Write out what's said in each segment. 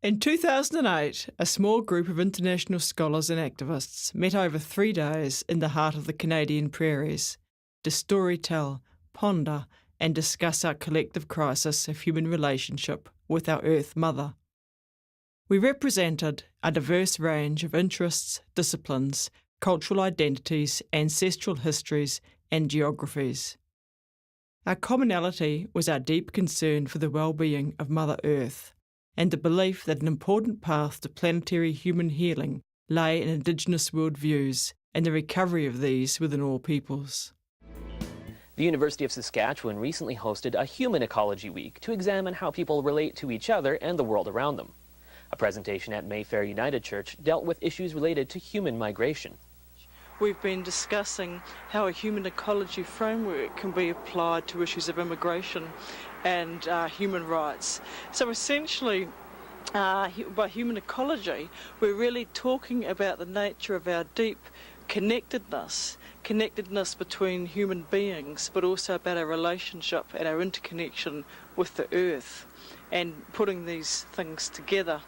In 2008, a small group of international scholars and activists met over 3 days in the heart of the Canadian prairies to storytell, ponder, and discuss our collective crisis of human relationship with our Earth Mother. We represented a diverse range of interests, disciplines, cultural identities, ancestral histories, and geographies. Our commonality was our deep concern for the well-being of Mother Earth, and the belief that an important path to planetary human healing lay in Indigenous worldviews and the recovery of these within all peoples. The University of Saskatchewan recently hosted a Human Ecology Week to examine how people relate to each other and the world around them. A presentation at Mayfair United Church dealt with issues related to human migration. We've been discussing how a human ecology framework can be applied to issues of immigration and human rights. So essentially, by human ecology, we're really talking about the nature of our deep connectedness between human beings, but also about our relationship and our interconnection with the earth and putting these things together.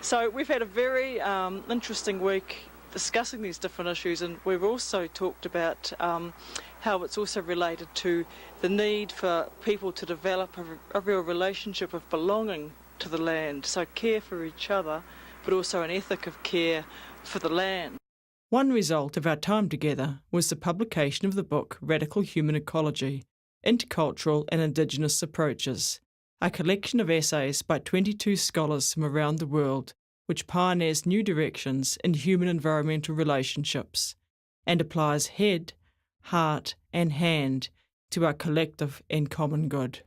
So we've had a very interesting week discussing these different issues, and we've also talked about how it's also related to the need for people to develop a real relationship of belonging to the land, so care for each other, but also an ethic of care for the land. One result of our time together was the publication of the book Radical Human Ecology, Intercultural and Indigenous Approaches, a collection of essays by 22 scholars from around the world which pioneers new directions in human-environmental relationships and applies head, heart and hand to our collective and common good.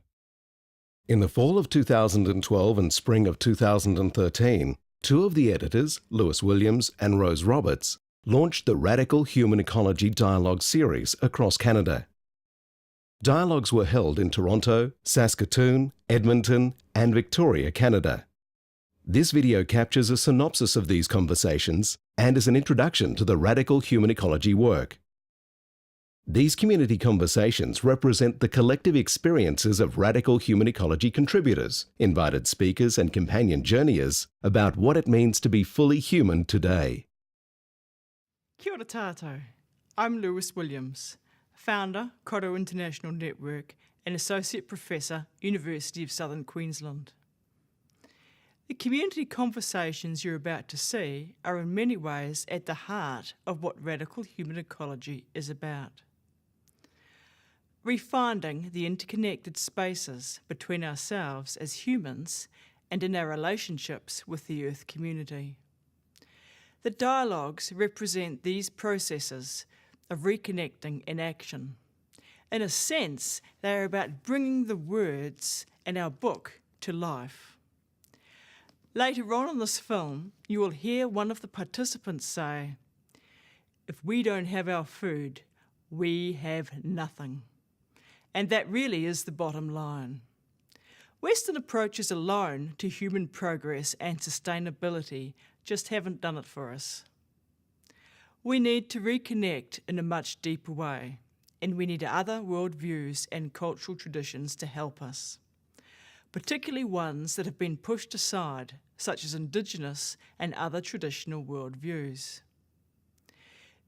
In the fall of 2012 and spring of 2013, two of the editors, Lewis Williams and Rose Roberts, launched the Radical Human Ecology Dialogue series across Canada. Dialogues were held in Toronto, Saskatoon, Edmonton and Victoria, Canada. This video captures a synopsis of these conversations and is an introduction to the Radical Human Ecology work. These community conversations represent the collective experiences of Radical Human Ecology contributors, invited speakers and companion journeyers about what it means to be fully human today. Kia ora tātou. I'm Lewis Williams, founder, Koro International Network and Associate Professor, University of Southern Queensland. The community conversations you're about to see are in many ways at the heart of what Radical Human Ecology is about. Refinding the interconnected spaces between ourselves as humans and in our relationships with the Earth community. The dialogues represent these processes of reconnecting in action. In a sense, they are about bringing the words in our book to life. Later on in this film, you will hear one of the participants say, "If we don't have our food, we have nothing." And that really is the bottom line. Western approaches alone to human progress and sustainability just haven't done it for us. We need to reconnect in a much deeper way, and we need other worldviews and cultural traditions to help us, particularly ones that have been pushed aside, such as Indigenous and other traditional worldviews.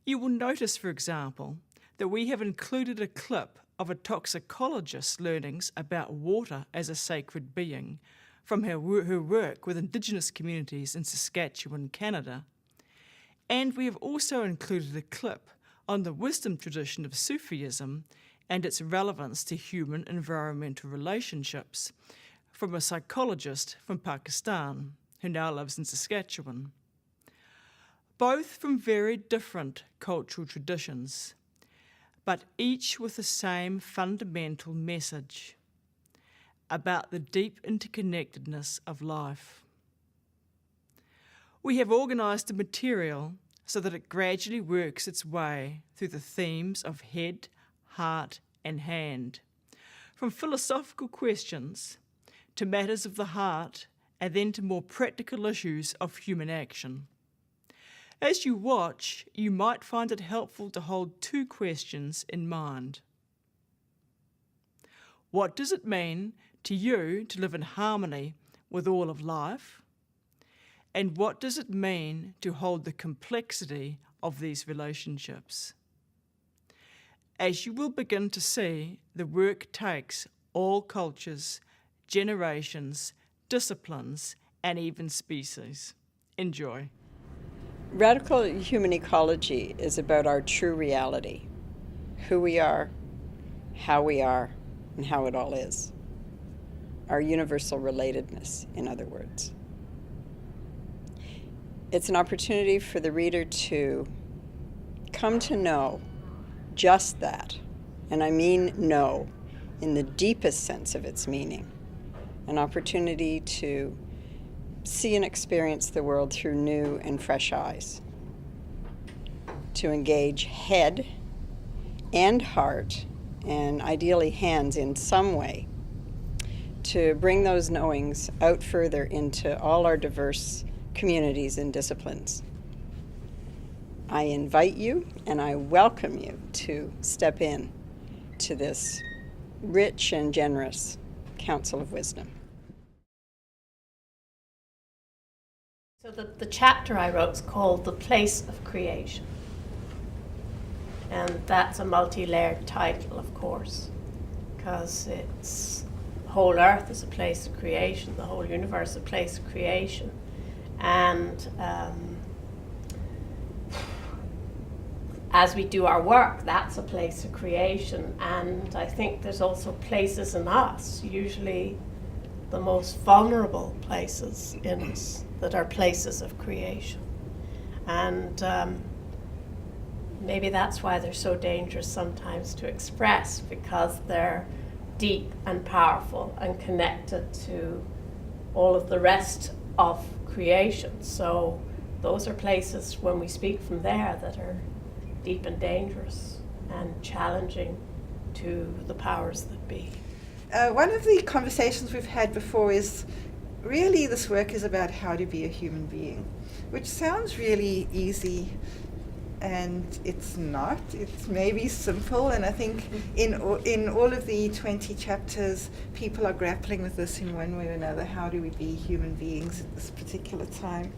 You will notice, for example, that we have included a clip of a toxicologist's learnings about water as a sacred being from her work with Indigenous communities in Saskatchewan, Canada. And we have also included a clip on the wisdom tradition of Sufism and its relevance to human environmental relationships from a psychologist from Pakistan who now lives in Saskatchewan. Both from very different cultural traditions, but each with the same fundamental message about the deep interconnectedness of life. We have organised the material so that it gradually works its way through the themes of head, heart and hand, from philosophical questions to matters of the heart and then to more practical issues of human action. As you watch, you might find it helpful to hold two questions in mind. What does it mean to you to live in harmony with all of life? And what does it mean to hold the complexity of these relationships? As you will begin to see, the work takes all cultures, generations, disciplines, and even species. Enjoy. Radical human ecology is about our true reality, who we are, how we are, and how it all is. Our universal relatedness, in other words. It's an opportunity for the reader to come to know just that, and I mean know in the deepest sense of its meaning. An opportunity to see and experience the world through new and fresh eyes. To engage head and heart, and ideally hands in some way, to bring those knowings out further into all our diverse communities and disciplines. I invite you and I welcome you to step in to this rich and generous counsel of wisdom. So the chapter I wrote is called The Place of Creation. And that's a multi-layered title, of course, because it's whole earth is a place of creation, the whole universe a place of creation. And as we do our work, that's a place of creation. And I think there's also places in us, usually the most vulnerable places in us, that are places of creation. And maybe that's why they're so dangerous sometimes to express, because they're deep and powerful and connected to all of the rest of creation. So those are places, when we speak from there, that are deep and dangerous and challenging to the powers that be. One of the conversations we've had before is really this work is about how to be a human being, which sounds really easy, and it's not. It's maybe simple, and I think in all of the 20 chapters, people are grappling with this in one way or another. How do we be human beings at this particular time?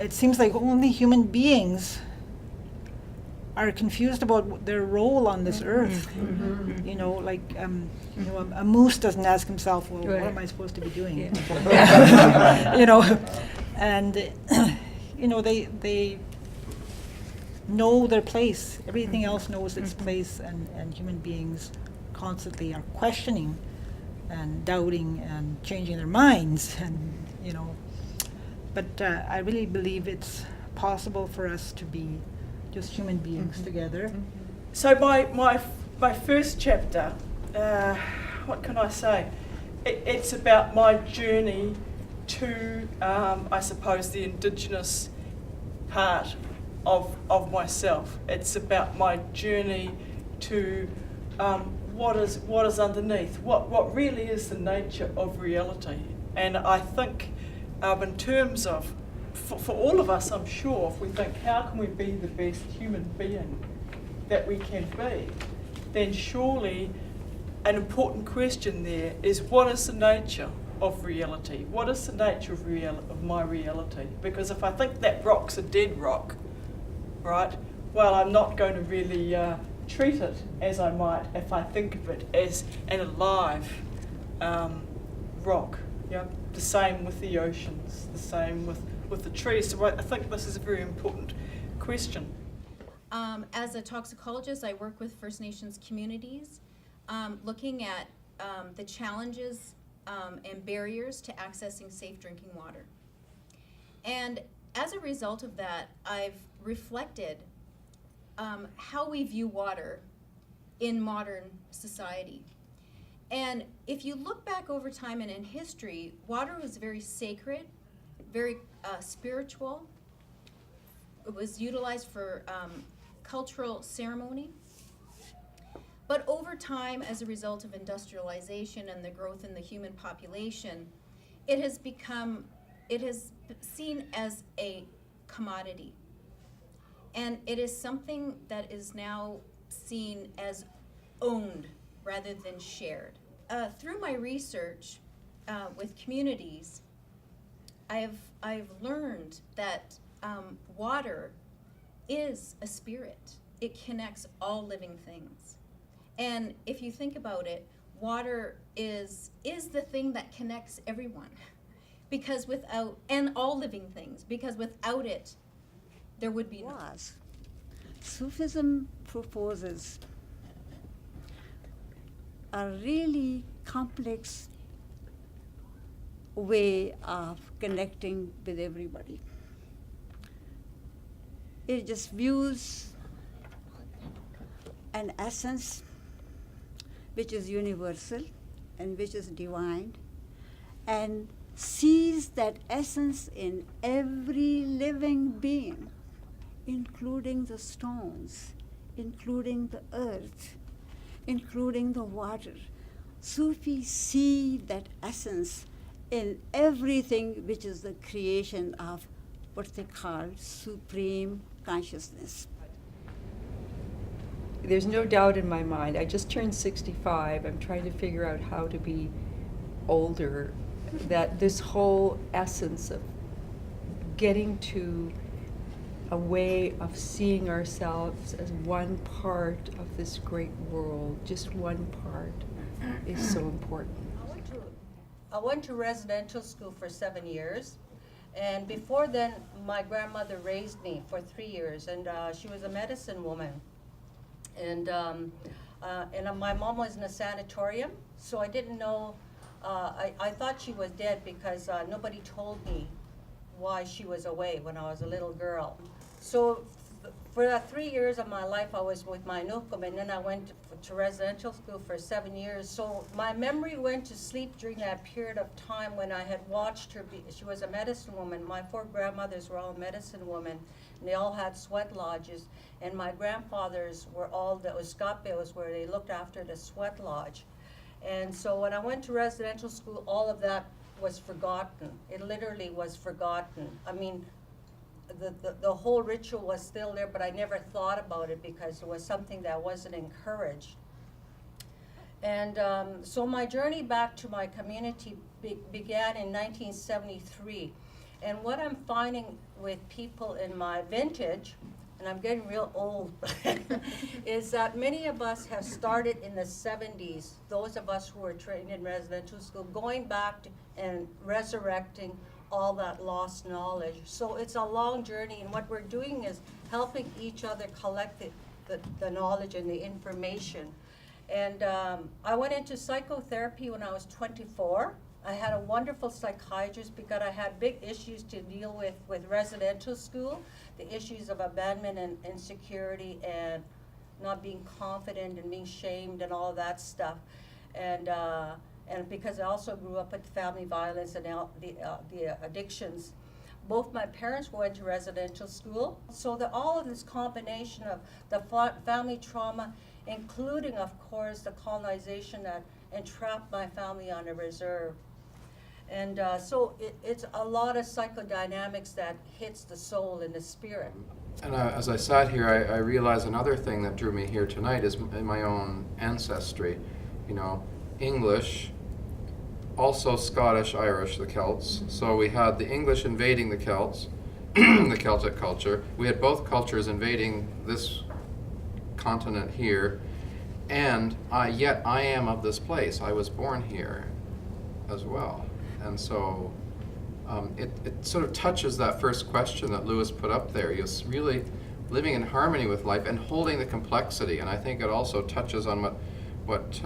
It seems like only human beings are confused about their role on this earth. Mm-hmm. You know, like a moose doesn't ask himself, well, what am I supposed to be doing? You know, and you know, they know their place. Everything else knows its place, and human beings constantly are questioning and doubting and changing their minds, and you know. But I really believe it's possible for us to be just human beings together. So my first chapter, what can I say? It's about my journey to, I suppose, the Indigenous part of myself. It's about my journey to what is underneath, what really is the nature of reality. And I think in terms of, for all of us, I'm sure, if we think, how can we be the best human being that we can be, then surely an important question there is, what is the nature of reality? What is the nature of my reality? Because if I think that rock's a dead rock, right, well, I'm not going to really treat it as I might if I think of it as an alive rock. Yeah? The same with the oceans, the same with the trees. So I think this is a very important question. As a toxicologist, I work with First Nations communities, looking at the challenges and barriers to accessing safe drinking water. And as a result of that, I've reflected how we view water in modern society. And if you look back over time and in history, water was very sacred, very spiritual. It was utilized for cultural ceremony. But over time, as a result of industrialization and the growth in the human population, it has seen as a commodity. And it is something that is now seen as owned rather than shared. Through my research with communities, I've learned that water is a spirit. It connects all living things. And if you think about it, water is the thing that connects everyone. Because without, and all living things, because without it, there would be no. Sufism proposes a really complex way of connecting with everybody. It just views an essence which is universal and which is divine, and sees that essence in every living being, including the stones, including the earth, including the water. Sufis see that essence in everything which is the creation of what they call supreme consciousness. There's no doubt in my mind. I just turned 65. I'm trying to figure out how to be older. That this whole essence of getting to a way of seeing ourselves as one part of this great world, just one part, is so important. I went to residential school for 7 years. And before then, my grandmother raised me for 3 years, and she was a medicine woman. And my mom was in a sanatorium, so I didn't know, I thought she was dead because nobody told me why she was away when I was a little girl. So for the 3 years of my life, I was with my nukum, and then I went to residential school for 7 years. So my memory went to sleep during that period of time when I had watched her she was a medicine woman. My 4 grandmothers were all medicine women, and they all had sweat lodges. And my grandfathers were all the Uskapes, where they looked after the sweat lodge. And so when I went to residential school, all of that was forgotten. It literally was forgotten. I mean, the whole ritual was still there, but I never thought about it because it was something that wasn't encouraged. And so my journey back to my community began in 1973. And what I'm finding with people in my vintage, and I'm getting real old, is that many of us have started in the 70s, those of us who were trained in residential school, going back to, and resurrecting all that lost knowledge. So it's a long journey, and what we're doing is helping each other collect the knowledge and the information. And I went into psychotherapy when I was 24. I had a wonderful psychiatrist because I had big issues to deal with residential school, the issues of abandonment and insecurity and not being confident and being shamed and all of that stuff. And because I also grew up with family violence and the addictions. Both my parents went to residential school, so all of this combination of the family trauma, including, of course, the colonization that entrapped my family on a reserve. And so it's a lot of psychodynamics that hits the soul and the spirit. And as I sat here, I realized another thing that drew me here tonight is my own ancestry. You know, English, also Scottish, Irish, the Celts. So we had the English invading the Celts, the Celtic culture. We had both cultures invading this continent here. And yet I am of this place. I was born here as well. And so it sort of touches that first question that Lewis put up there. You're really living in harmony with life and holding the complexity. And I think it also touches on what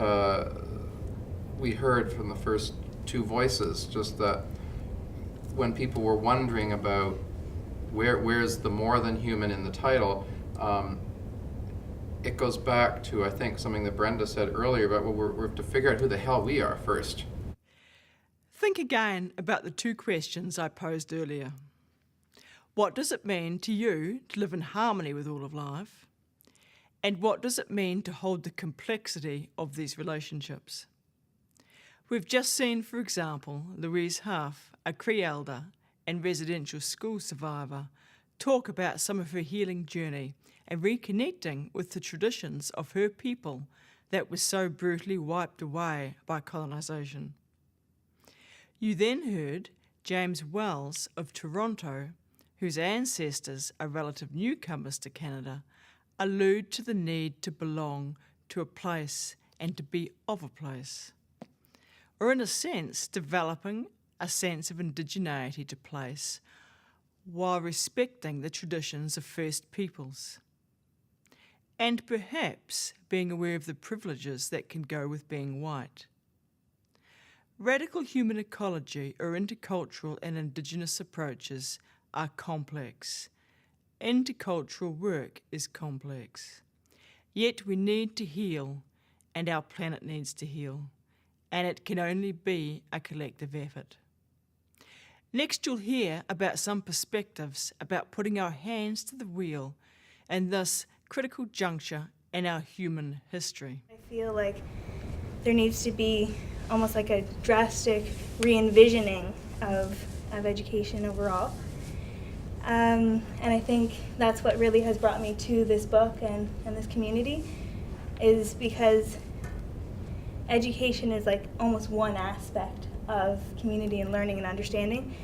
we heard from the first 2 voices, just that when people were wondering about where's the more than human in the title, it goes back to, I think, something that Brenda said earlier about, well, we have to figure out who the hell we are first. Think again about the 2 questions I posed earlier. What does it mean to you to live in harmony with all of life? And what does it mean to hold the complexity of these relationships? We've just seen, for example, Louise Huff, a Cree elder and residential school survivor, talk about some of her healing journey and reconnecting with the traditions of her people that was so brutally wiped away by colonisation. You then heard James Wells of Toronto, whose ancestors are relative newcomers to Canada, allude to the need to belong to a place and to be of a place, or in a sense, developing a sense of indigeneity to place while respecting the traditions of First Peoples, and perhaps being aware of the privileges that can go with being white. Radical human ecology or intercultural and Indigenous approaches are complex. Intercultural work is complex. Yet we need to heal, and our planet needs to heal, and it can only be a collective effort. Next, you'll hear about some perspectives about putting our hands to the wheel and this critical juncture in our human history. I feel like there needs to be almost like a drastic re-envisioning of education overall. And I think that's what really has brought me to this book and this community, is because education is like almost one aspect of community and learning and understanding,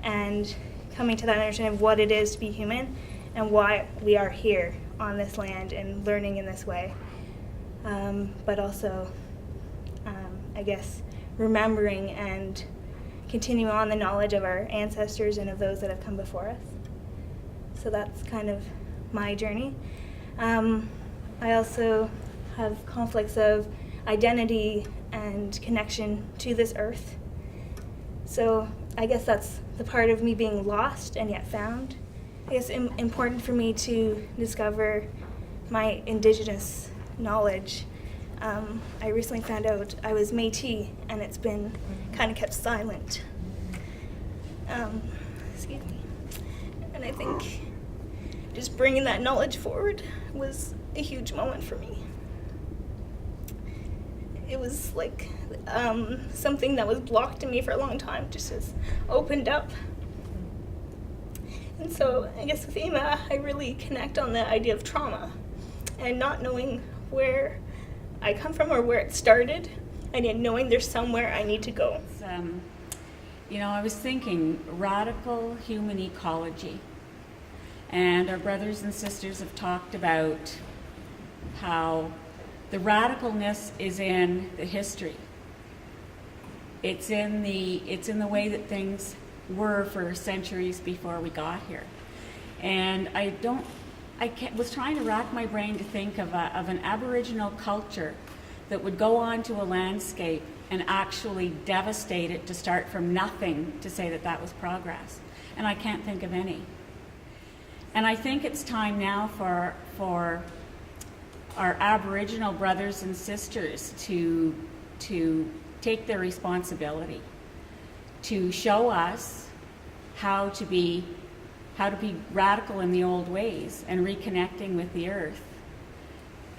and coming to that understanding of what it is to be human and why we are here on this land and learning in this way. But also, I guess, remembering and continuing on the knowledge of our ancestors and of those that have come before us. So that's kind of my journey. I also have conflicts of identity and connection to this earth. So I guess that's the part of me being lost and yet found. I guess important for me to discover my Indigenous knowledge. I recently found out I was Métis, and it's been kind of kept silent. Excuse me. And I think just bringing that knowledge forward was a huge moment for me. It was like something that was blocked in me for a long time just has opened up. And so I guess with Ema, I really connect on the idea of trauma and not knowing where I come from or where it started, and yet knowing there's somewhere I need to go. I was thinking radical human ecology, and our brothers and sisters have talked about how the radicalness is in the history. It's in the way that things were for centuries before we got here. And I was trying to rack my brain to think of an Aboriginal culture that would go onto a landscape and actually devastate it to start from nothing to say that that was progress. And I can't think of any. And I think it's time now for our Aboriginal brothers and sisters to take their responsibility, to show us how to be radical in the old ways and reconnecting with the earth,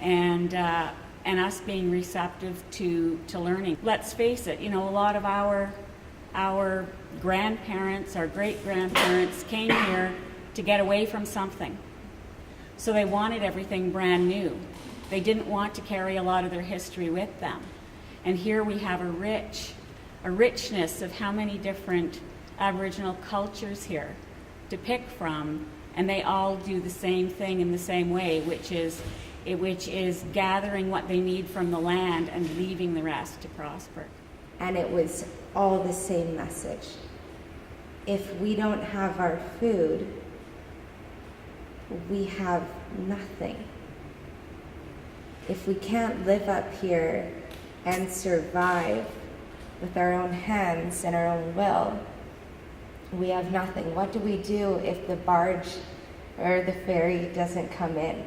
and us being receptive to learning. Let's face it, a lot of our grandparents, our great-grandparents came here to get away from something. So they wanted everything brand new. They didn't want to carry a lot of their history with them. And here we have a richness of how many different Aboriginal cultures here to pick from, and they all do the same thing in the same way, which is gathering what they need from the land and leaving the rest to prosper. And it was all the same message. If we don't have our food, we have nothing. If we can't live up here and survive with our own hands and our own will, we have nothing. What do we do if the barge or the ferry doesn't come in?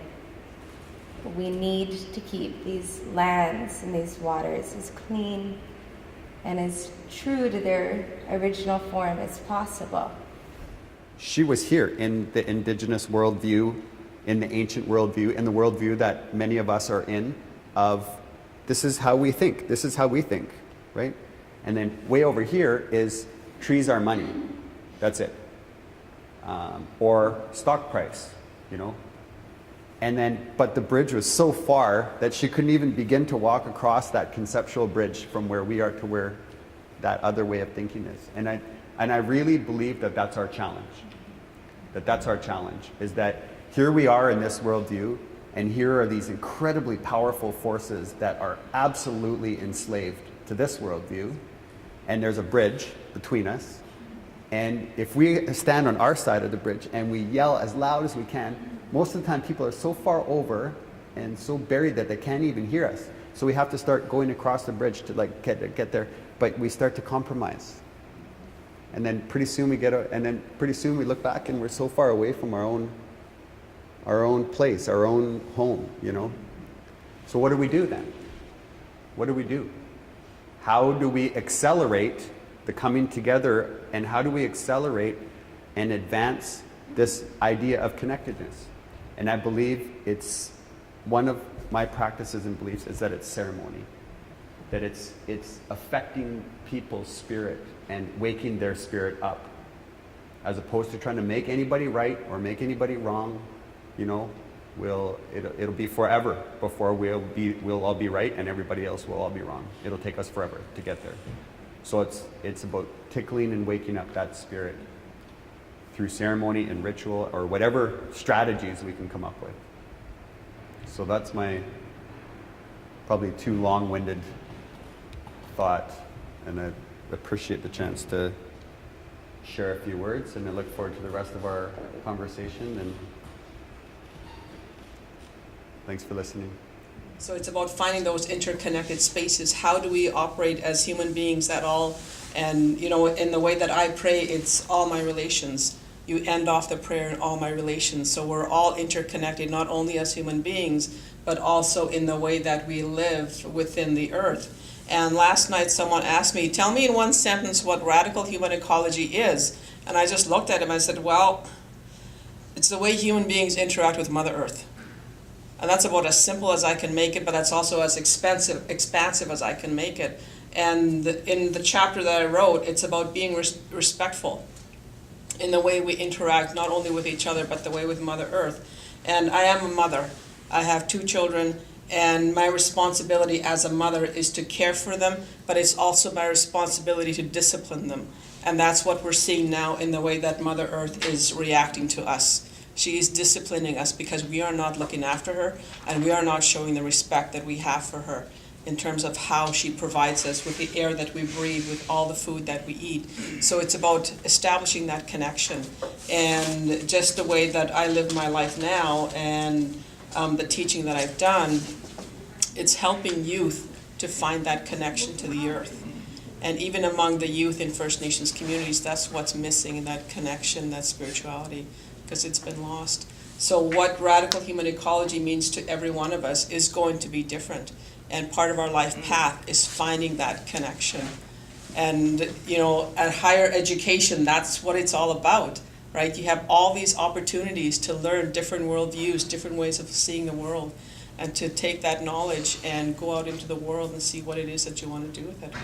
We need to keep these lands and these waters as clean and as true to their original form as possible. She was here in the Indigenous worldview, in the ancient worldview, in the worldview that many of us are in, of this is how we think, right? And then way over here is trees are money, that's it. Or stock price, And then, but the bridge was so far that she couldn't even begin to walk across that conceptual bridge from where we are to where that other way of thinking is. And And I really believe that that's our challenge. That's our challenge, is that here we are in this worldview, and here are these incredibly powerful forces that are absolutely enslaved to this worldview, and there's a bridge between us. And if we stand on our side of the bridge and we yell as loud as we can, most of the time people are so far over and so buried that they can't even hear us. So we have to start going across the bridge to like get there, but we start to compromise. And then pretty soon we pretty soon we look back and we're so far away from our own place, our own home, you know? So what do we do then? What do we do? How do we accelerate the coming together, and how do we accelerate and advance this idea of connectedness? And I believe it's one of my practices and beliefs is that it's ceremony, that it's affecting people's spirit and waking their spirit up, as opposed to trying to make anybody right or make anybody wrong. You know, it'll be forever before we'll all be right and everybody else will all be wrong. It'll take us forever to get there. So it's about tickling and waking up that spirit through ceremony and ritual, or whatever strategies we can come up with. So that's my probably too long-winded thought, and I appreciate the chance to share a few words, and I look forward to the rest of our conversation, and thanks for listening. So it's about finding those interconnected spaces. How do we operate as human beings at all? And, you know, in the way that I pray, it's all my relations. You end off the prayer in all my relations. So we're all interconnected, not only as human beings, but also in the way that we live within the earth. And last night someone asked me, tell me in one sentence what radical human ecology is. And I just looked at him and I said, well, it's the way human beings interact with Mother Earth. And that's about as simple as I can make it, but that's also as expansive as I can make it. And in the chapter that I wrote, it's about being respectful in the way we interact, not only with each other, but the way with Mother Earth. And I am a mother. I have 2 children, and my responsibility as a mother is to care for them, but it's also my responsibility to discipline them. And that's what we're seeing now in the way that Mother Earth is reacting to us. She is disciplining us because we are not looking after her, and we are not showing the respect that we have for her in terms of how she provides us with the air that we breathe, with all the food that we eat. So it's about establishing that connection. And just the way that I live my life now, and the teaching that I've done, it's helping youth to find that connection to the earth. And even among the youth in First Nations communities, that's what's missing, in that connection, that spirituality, because it's been lost. So what radical human ecology means to every one of us is going to be different. And part of our life path is finding that connection. And, you know, at higher education, that's what it's all about, right? You have all these opportunities to learn different worldviews, different ways of seeing the world, and to take that knowledge and go out into the world and see what it is that you want to do with it.